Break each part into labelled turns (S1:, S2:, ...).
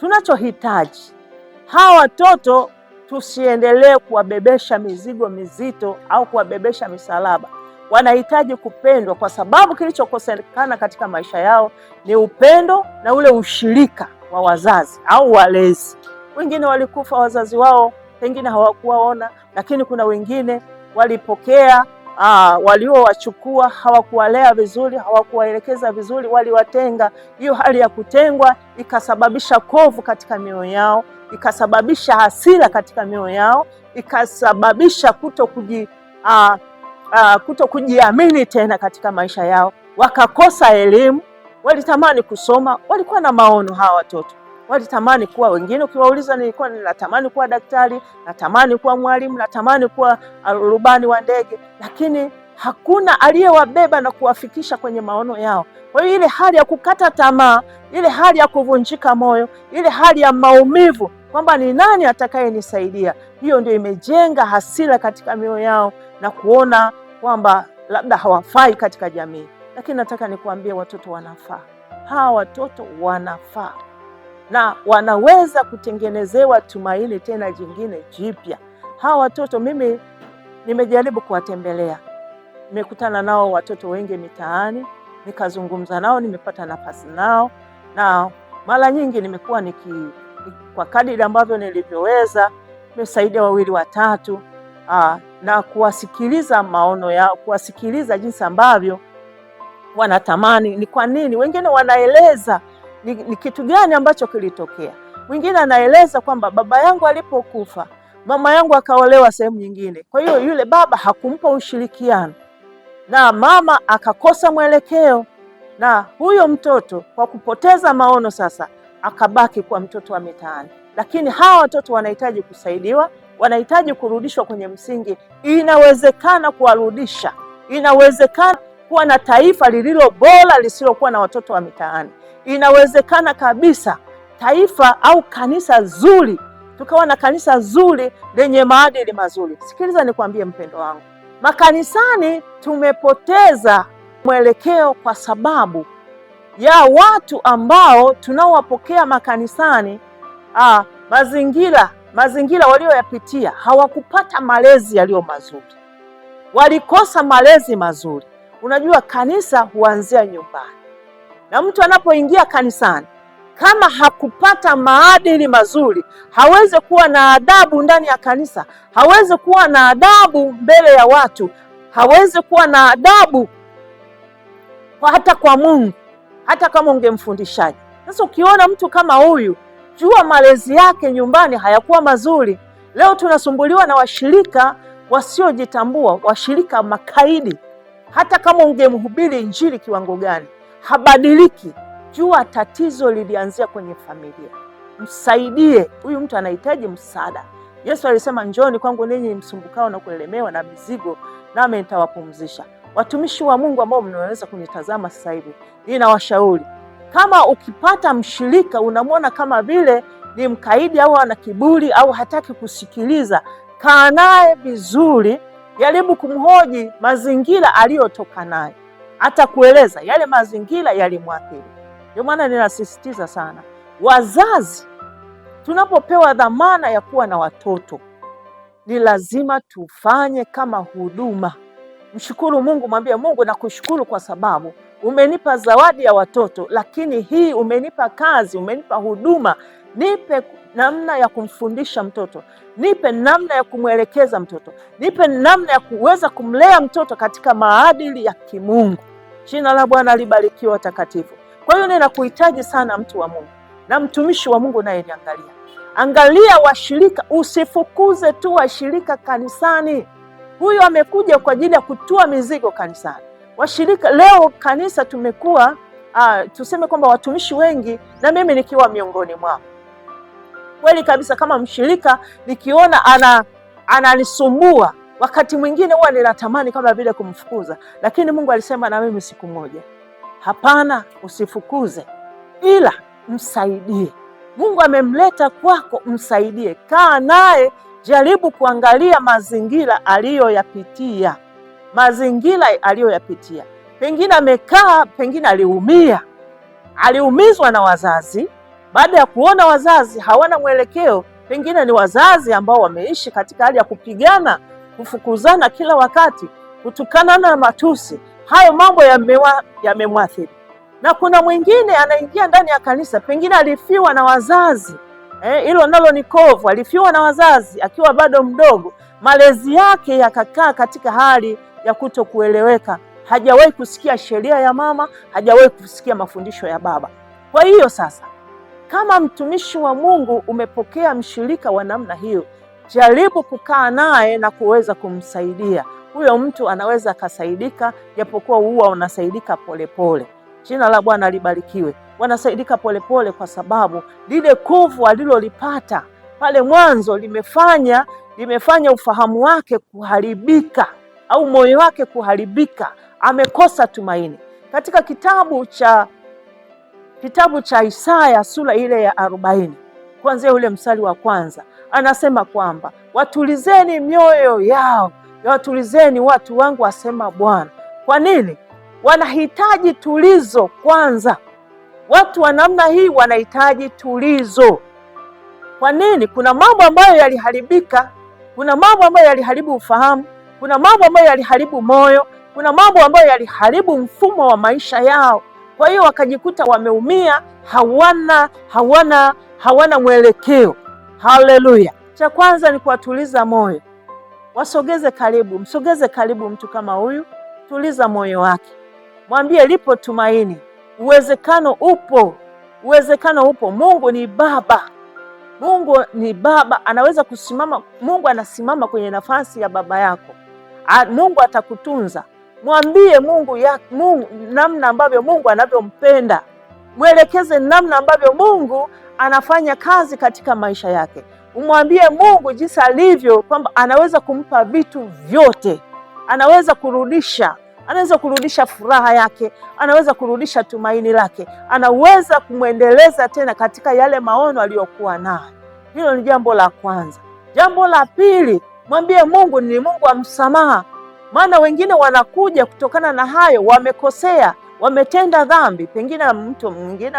S1: Tunachohitaji, hawa watoto tusiendelee kuwabebesha mizigo mizito au kuwabebesha misalaba. Wanahitaji kupendwa, kwa sababu kilichokosekana katika maisha yao ni upendo na ule ushirika wa wazazi au walezi. Wengine walikufa wazazi wao, pengine hawakuwaona, lakini kuna wengine walipokea waliowachukua hawakuwalea vizuri, hawakuwaelekeza vizuri, waliwatenga. Hiyo hali ya kutengwa ikasababisha kovu katika mioyo yao, ikasababisha hasira katika mioyo yao, ikasababisha kuto kujiamini tena katika maisha yao. Wakakosa elimu, walitamani kusoma, walikuwa na maono hawa watoto. Walitamani kuwa, wengine ukiwauliza, nilikuwa ninatamani kuwa daktari, natamani kuwa mwalimu, natamani kuwa rubani wa ndege, lakini hakuna aliyewabeba na kuwafikisha kwenye maono yao. Kwa hiyo ile hali ya kukata tamaa, ile hali ya kuvunjika moyo, ile hali ya maumivu kwamba ni nani atakayenisaidia, hiyo ndio imejenga hasira katika mioyo yao na kuona kwamba labda hawafai katika jamii. Lakini nataka nikuambie, watoto wanafaa. Hawa watoto wanafaa na wanaweza kutengenezewa tumaini tena jingine jipya. Hawa watoto mimi nimejaribu kuwatembelea, nimekutana nao watoto wengi mitaani, nikazungumza nao, nimepata nafasi nao, na mara nyingi nimekuwa kwa kadiri ambavyo nilivyoweza nimesaidia 2 watatu na kuwasikiliza maono yao, kuwasikiliza jinsi ambavyo wanatamani, ni kwa nini. Wengine wanaeleza ni kitu gani ambacho kilitokea. Mwingine anaeleza kwamba baba yangu alipokufa, mama yangu akaolewa sehemu nyingine, kwa hiyo yule baba hakumpa ushirikiano na mama akakosa mwelekeo, na huyo mtoto kwa kupoteza maono sasa akabaki kuwa mtoto wa mitaani. Lakini hawa watoto wanahitaji kusaidiwa, wanahitaji kurudishwa kwenye msingi. Inawezekana kuwarudisha, inawezekana kuwa na taifa lililo bora lisilokuwa na watoto wa mitaani. Inawezekana kabisa taifa au kanisa zuri, tukawa na kanisa zuri lenye maadili mazuri. Sikiliza nikwambie mpendo wangu, makanisani tumepoteza mwelekeo kwa sababu ya watu ambao tunaowapokea makanisani. Mazingira walioyapitia, hawakupata malezi yaliyo mazuri, walikosa malezi mazuri. Unajua kanisa huanzia nyumbani, na mtu anapoingia kanisani kama hakupata maadili mazuri, hawezi kuwa na adabu ndani ya kanisa, hawezi kuwa na adabu mbele ya watu, hawezi kuwa na adabu hata kwa Mungu, hata kama ungemfundishaje. Sasa ukiona mtu kama huyu, jua malezi yake nyumbani hayakuwa mazuri. Leo tunasumbuliwa na washirika wasiojitambua, washirika makaidi. Hata kama ungemhubiri injili kiwango gani, habadiliki. Jua tatizo lilianzia kwenye familia. Msaidie huyu mtu, anahitaji msaada. Yesu alisema, njooni kwangu ninyi msumbukao na kulemewa na mizigo, nami nitawapumzisha. Watumishi wa Mungu ambao mnaweza kunitazama sasa hivi, ninawashauri, kama ukipata mshirika unamwona kama vile ni mkaidi au ana kiburi au hataki kusikiliza, kaa naye vizuri, jaribu kumhoji mazingira aliyotoka nayo, atakueleza yale mazingira yalimwathiri. Ndio maana ninasisitiza sana, wazazi tunapopewa dhamana ya kuwa na watoto, ni lazima tufanye kama huduma. Mshukuru Mungu, mwambie Mungu, nakushukuru kwa sababu umenipa zawadi ya watoto, lakini hii umenipa kazi, umenipa huduma. Nipe namna ya kumfundisha mtoto, nipe namna ya kumwelekeza mtoto, nipe namna ya kuweza kumlea mtoto katika maadili ya kimungu. Jina la Bwana libarikiwe takatifu. Kwa hiyo ninakuhitaji sana mtu wa Mungu na mtumishi wa Mungu naye niangalia. Angalia washirika, usifukuze tu washirika kanisani. Huyu amekuja kwa ajili ya kutua mizigo kanisani. Washirika leo kanisa tumekuwa tuseme kwamba watumishi wengi, na mimi nikiwa miongoni mwao. Kweli kabisa, kama mshirika nikiona ananisumbua, wakati mwingine huwa ninatamani kama vile kumfukuza, lakini Mungu alisema na mimi siku moja, hapana, usifukuze, ila msaidie. Mungu amemleta kwako, msaidie, kaa naye, jaribu kuangalia mazingira aliyoyapitia, Pengine amekaa, pengine aliumizwa na wazazi, Baada ya kuona wazazi hawana mwelekeo, pengine ni wazazi ambao wameishi katika hali ya kupigana, kufukuzana kila wakati, kutukana na matusi, hayo mambo yamemwathiri. Na kuna mwingine anaingia ndani ya kanisa, pengine alifiwa na wazazi, hilo nalo ni kovu. Alifiwa na wazazi akiwa bado mdogo, malezi yake yakakaa katika hali ya kutokueleweka, hajawahi kusikia sheria ya mama, hajawahi kusikia mafundisho ya baba. Kwa hiyo sasa, kama mtumishi wa Mungu umepokea mshirika wa namna hiyo, jaribu kukaa naye na kuweza kumsaidia. Huyo mtu anaweza akasaidika, japokuwa huwa unasaidika polepole. Jina la Bwana libarikiwe. Wanasaidika polepole kwa sababu lile kovu alilolipata pale mwanzo limefanya ufahamu wake kuharibika au moyo wake kuharibika, amekosa tumaini. Katika kitabu cha Isaya sura ile ya 40 kuanzia ule mstari wa kwanza, anasema kwamba watulizeni mioyo yao, watulizeni watu wangu, asema Bwana. Kwa nini? Wanahitaji tulizo kwanza. Watu wa namna hii wanahitaji tulizo. Kwa nini? Kuna mambo ambayo yaliharibika, kuna mambo ambayo yaliharibu ufahamu, kuna mambo ambayo yaliharibu moyo, kuna mambo ambayo yaliharibu mfumo wa maisha yao. Kwa hiyo wakajikuta wameumia, hawana mwelekeo. Haleluya! Cha kwanza ni kuwatuliza moyo. Wasogeze karibu, msogeze karibu mtu kama huyu, tuliza moyo wake. Mwambie lipo tumaini, uwezekano upo, uwezekano upo. Mungu ni Baba, Mungu ni Baba, anaweza kusimama. Mungu anasimama kwenye nafasi ya baba yako. Mungu atakutunza. Mwambie Mungu namna ambavyo Mungu anavyompenda. Mwelekeze namna ambavyo Mungu anafanya kazi katika maisha yake. Umwambie Mungu jinsi alivyo, kwamba anaweza kumpa vitu vyote, anaweza kurudisha furaha yake, anaweza kurudisha tumaini lake, anaweza kumwendeleza tena katika yale maono aliyokuwa nayo. Hilo ni jambo la kwanza. Jambo la pili, mwambie Mungu ni Mungu wa msamaha. Maana wengine wanakuja kutokana na hayo, wamekosea, wametenda dhambi. Pengine mtu mwingine,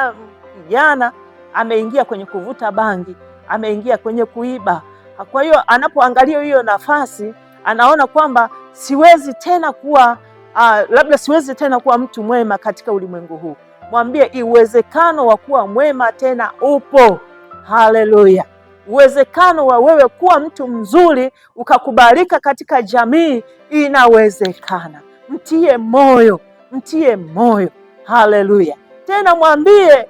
S1: kijana, ameingia kwenye kuvuta bangi, ameingia kwenye kuiba. Kwa hiyo anapoangalia hiyo nafasi, anaona kwamba siwezi tena kuwa mtu mwema katika ulimwengu huu. Mwambie uwezekano wa kuwa mwema tena upo. Haleluya! Uwezekano wa wewe kuwa mtu mzuri ukakubalika katika jamii inawezekana. Mtie moyo. Haleluya! Tena mwambie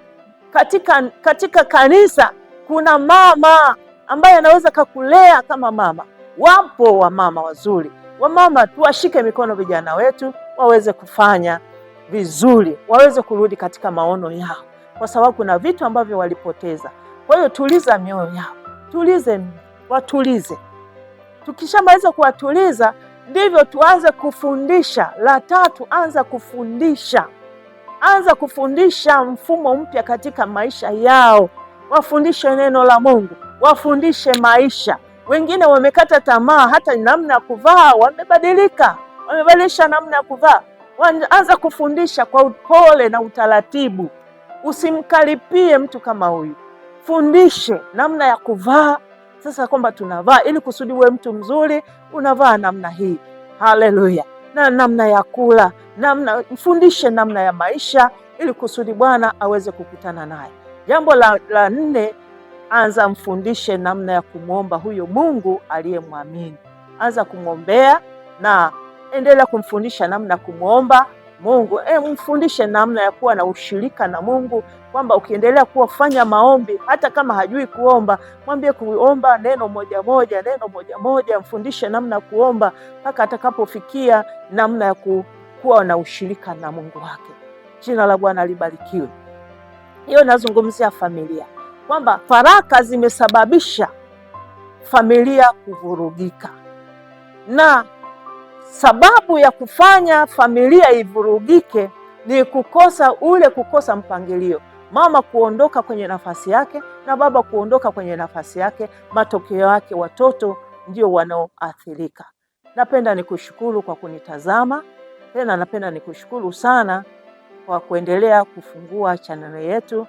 S1: katika kanisa kuna mama ambaye anaweza kakulea kama mama. Wapo wamama wazuri. Wamama, tuwashike mikono vijana wetu waweze kufanya vizuri, waweze kurudi katika maono yao, kwa sababu kuna vitu ambavyo walipoteza. Kwa hiyo tuliza mioyo yao, watulize. Tukishamaliza kuwatuliza, ndivyo tuanze kufundisha. La tatu, anza kufundisha mfumo mpya katika maisha yao. Wafundishe neno la Mungu, wafundishe maisha. Wengine wamekata tamaa, hata namna ya kuvaa wamebadilisha namna ya kuvaa. Anza kufundisha kwa upole na utaratibu. Usimkaripie mtu kama huyu. Fundishe namna ya kuvaa. Sasa kwamba tunavaa ili kusudi uwe mtu mzuri, unavaa namna hii. Haleluya! Na namna ya kula, mfundishe namna ya maisha ili kusudi Bwana aweze kukutana naye. Jambo la nne, anza mfundishe namna ya kumwomba huyo Mungu aliyemwamini. Anza kumwombea na endelea kumfundisha namna ya kumwomba Mungu. Mfundishe namna ya kuwa na ushirika na Mungu, kwamba ukiendelea kufanya maombi, hata kama hajui kuomba, mwambie kuomba neno moja moja. Mfundishe namna ya kuomba mpaka atakapofikia namna ya kuwa na ushirika na Mungu wake. Jina la Bwana libarikiwe. Hiyo nazungumzia familia, kwamba faraka zimesababisha familia kuvurugika, na sababu ya kufanya familia ivurugike ni kukosa mpangilio. Mama kuondoka kwenye nafasi yake na baba kuondoka kwenye nafasi yake, matokeo yake watoto ndio wanaoathirika. Napenda nikushukuru kwa kunitazama. Tena napenda nikushukuru sana kwa kuendelea kufungua chaneli yetu.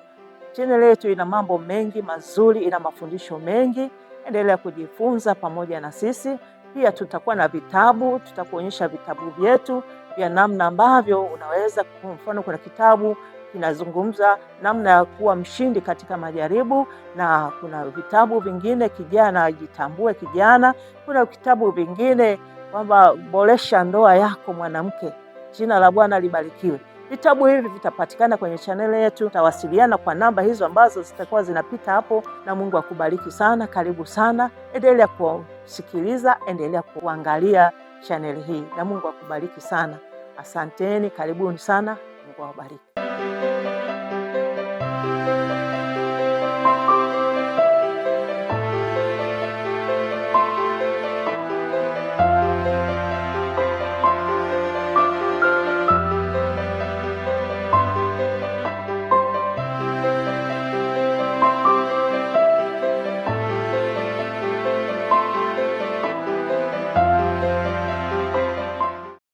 S1: Channel yetu ina mambo mengi mazuri, ina mafundisho mengi. Endelea kujifunza pamoja na sisi. Pia tutakuwa na vitabu, tutakuonyesha vitabu vyetu vya namna ambavyo unaweza, kwa mfano kuna kitabu kinazungumza namna ya kuwa mshindi katika majaribu, na kuna vitabu vingine kijana jitambue kijana, kuna vitabu vingine kwamba boresha ndoa yako mwanamke. Jina la Bwana libarikiwe. Vitabu hivi vitapatikana kwenye channel yetu. Tawasiliana kwa namba hizo ambazo zitakuwa zinapita hapo, na Mungu akubariki sana. Karibu sana, endelea kusikiliza, endelea kuangalia channel hii, na Mungu akubariki sana. Asanteni, karibuni sana. Mungu awabariki.